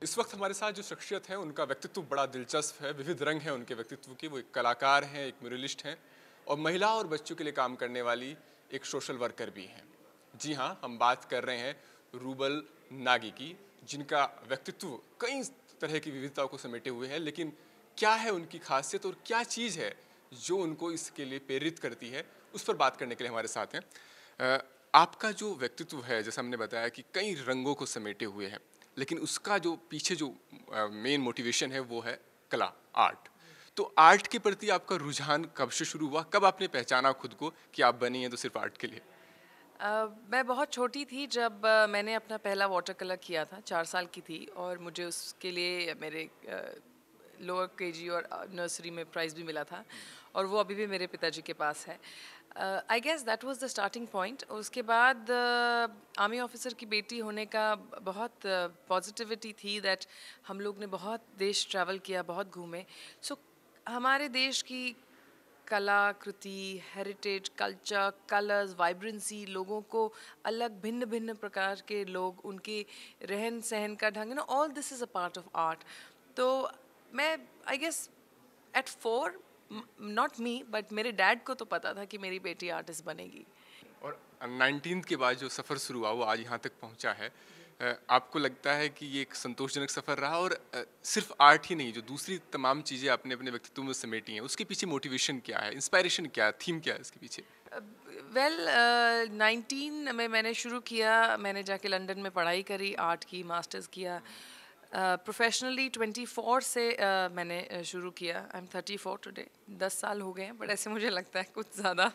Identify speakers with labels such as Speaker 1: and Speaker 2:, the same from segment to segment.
Speaker 1: इस वक्त हमारे साथ जो शख्सियत है उनका व्यक्तित्व बड़ा दिलचस्प है, विविध रंग है उनके व्यक्तित्व की। वो एक कलाकार हैं, एक म्यूरलिस्ट हैं और महिला और बच्चों के लिए काम करने वाली एक सोशल वर्कर भी हैं। जी हाँ, हम बात कर रहे हैं रूबल नागी की, जिनका व्यक्तित्व कई तरह की विविधताओं को समेटे हुए है। लेकिन क्या है उनकी खासियत और क्या चीज़ है जो उनको इसके लिए प्रेरित करती है, उस पर बात करने के लिए हमारे साथ हैं। आपका जो व्यक्तित्व है, जैसा हमने बताया कि कई रंगों को समेटे हुए है, लेकिन उसका जो पीछे जो मेन मोटिवेशन है वो है कला, आर्ट। तो आर्ट के प्रति आपका रुझान कब से शुरू हुआ? कब आपने पहचाना खुद को कि आप बनी हैं तो सिर्फ आर्ट के लिए?
Speaker 2: मैं बहुत छोटी थी जब मैंने अपना पहला वाटर कलर किया था, 4 साल की थी और मुझे उसके लिए मेरे लोअर केजी और नर्सरी में प्राइज़ भी मिला था और वो अभी भी मेरे पिताजी के पास है। I guess that was the starting point. उसके बाद आर्मी ऑफिसर की बेटी होने का बहुत पॉजिटिविटी थी दैट हम लोग ने बहुत देश ट्रैवल किया, बहुत घूमे। सो हमारे देश की कलाकृति, हेरिटेज, कल्चर, कलर्स, वाइब्रेंसी, लोगों को अलग भिन्न भिन्न प्रकार के लोग, उनके रहन सहन का ढंग, ना all this is a part of art. तो मैं I guess at 4, not me but मेरे डैड को तो पता था कि मेरी बेटी आर्टिस्ट बनेगी।
Speaker 1: और 19th के बाद जो सफ़र शुरू हुआ वो आज यहाँ तक पहुँचा है। आपको लगता है कि ये एक संतोषजनक सफ़र रहा? और सिर्फ आर्ट ही नहीं, जो दूसरी तमाम चीज़ें आपने अपने व्यक्तित्व में समेटी हैं, उसके पीछे मोटिवेशन क्या है, इंस्पायरेशन क्या है, थीम क्या है इसके पीछे?
Speaker 2: वेल 19 में मैंने शुरू किया। मैंने जाके लंदन में पढ़ाई करी, आर्ट की, मास्टर्स किया। प्रोफेशनली 24 से मैंने शुरू किया। I am 34 today. 10 साल हो गए हैं, बट ऐसे मुझे लगता है कुछ ज़्यादा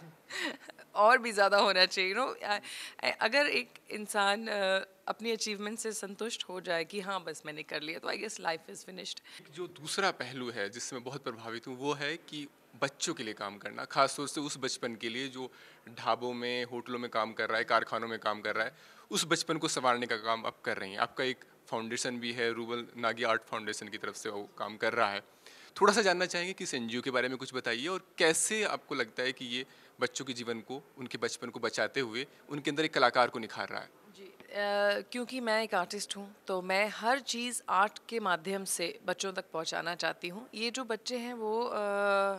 Speaker 2: और भी ज़्यादा होना चाहिए। अगर एक इंसान अपनी अचीवमेंट से संतुष्ट हो जाए कि हाँ बस मैंने कर लिया, तो I guess life is finished.
Speaker 1: जो दूसरा पहलू है जिससे मैं बहुत प्रभावित हूँ वो है कि बच्चों के लिए काम करना, खास तौर से उस बचपन के लिए जो ढाबों में, होटलों में काम कर रहा है, कारखानों में काम कर रहा है, उस बचपन को संवारने का काम आप कर रही हैं। आपका एक फाउंडेशन भी है, रूबल नागी आर्ट फाउंडेशन की तरफ से वो काम कर रहा है। थोड़ा सा जानना चाहेंगे कि इस एनजीओ के बारे में कुछ बताइए और कैसे आपको लगता है कि ये बच्चों के जीवन को, उनके बचपन को बचाते हुए उनके अंदर एक कलाकार को निखार रहा है।
Speaker 2: जी, क्योंकि मैं एक आर्टिस्ट हूँ तो मैं हर चीज़ आर्ट के माध्यम से बच्चों तक पहुँचाना चाहती हूँ। ये जो बच्चे हैं वो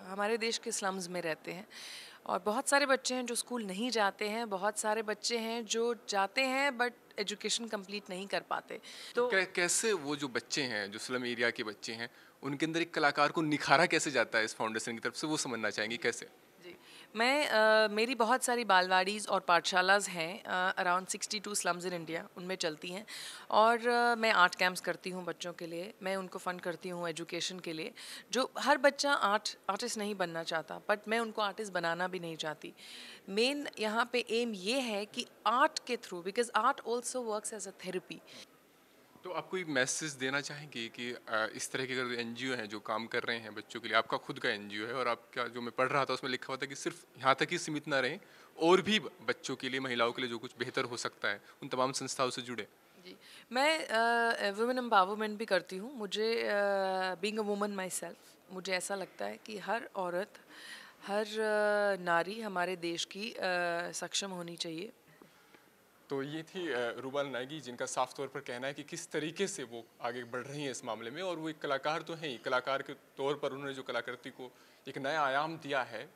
Speaker 2: हमारे देश के स्लम्स में रहते हैं और बहुत सारे बच्चे हैं जो स्कूल नहीं जाते हैं, बहुत सारे बच्चे हैं जो जाते हैं बट एजुकेशन कंप्लीट नहीं कर पाते। तो
Speaker 1: कैसे वो जो बच्चे हैं, जो स्लम एरिया के बच्चे हैं, उनके अंदर एक कलाकार को निखारा कैसे जाता है इस फाउंडेशन की तरफ से, वो समझना चाहेंगे कैसे?
Speaker 2: जी, मैं मेरी बहुत सारी बालवाड़ीज़ और पाठशालाज़ हैं, अराउंड 62 स्लम्स इन इंडिया, उनमें चलती हैं। और मैं आर्ट कैंप्स करती हूँ बच्चों के लिए। मैं उनको फ़ंड करती हूँ एजुकेशन के लिए। जो हर बच्चा आर्टिस्ट नहीं बनना चाहता, बट मैं उनको आर्टिस्ट बनाना भी नहीं चाहती। मेन यहाँ पे एम ये है कि आर्ट के through, because art also works as a therapy.
Speaker 1: तो आप कोई मैसेज देना चाहेंगे कि इस तरह के अगर एनजीओ हैं जो काम कर रहे हैं बच्चों के लिए, आपका खुद का एनजीओ है और आपका जो मैं पढ़ रहा था उसमें लिखा हुआ था कि सिर्फ यहाँ तक ही सीमित ना रहें और भी बच्चों के लिए, महिलाओं के लिए जो कुछ बेहतर हो सकता है, उन तमाम संस्थाओं से जुड़े?
Speaker 2: जी, मैं वुमेन एम्पावरमेंट भी करती हूँ। मुझे being a woman my self, मुझे ऐसा लगता है कि हर औरत, हर नारी हमारे देश की सक्षम होनी चाहिए।
Speaker 1: तो ये थी रूबल नागी, जिनका साफ तौर पर कहना है कि किस तरीके से वो आगे बढ़ रही हैं इस मामले में। और वो एक कलाकार तो हैं ही, कलाकार के तौर पर उन्होंने जो कलाकृति को एक नया आयाम दिया है,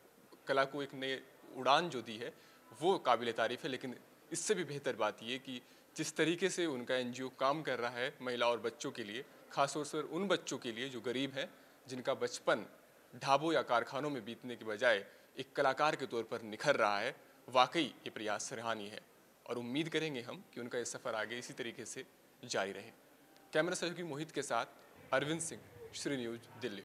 Speaker 1: कला को एक नए उड़ान जो दी है, वो काबिल तारीफ है। लेकिन इससे भी बेहतर बात ये कि जिस तरीके से उनका एनजीओ काम कर रहा है महिला और बच्चों के लिए, खासतौर से उन बच्चों के लिए जो गरीब हैं, जिनका बचपन ढाबों या कारखानों में बीतने के बजाय एक कलाकार के तौर पर निखर रहा है, वाकई ये प्रयास सराहनीय है। और उम्मीद करेंगे हम कि उनका ये सफ़र आगे इसी तरीके से जारी रहे। कैमरा सहयोगी मोहित के साथ अरविंद सिंह, श्री न्यूज़, दिल्ली।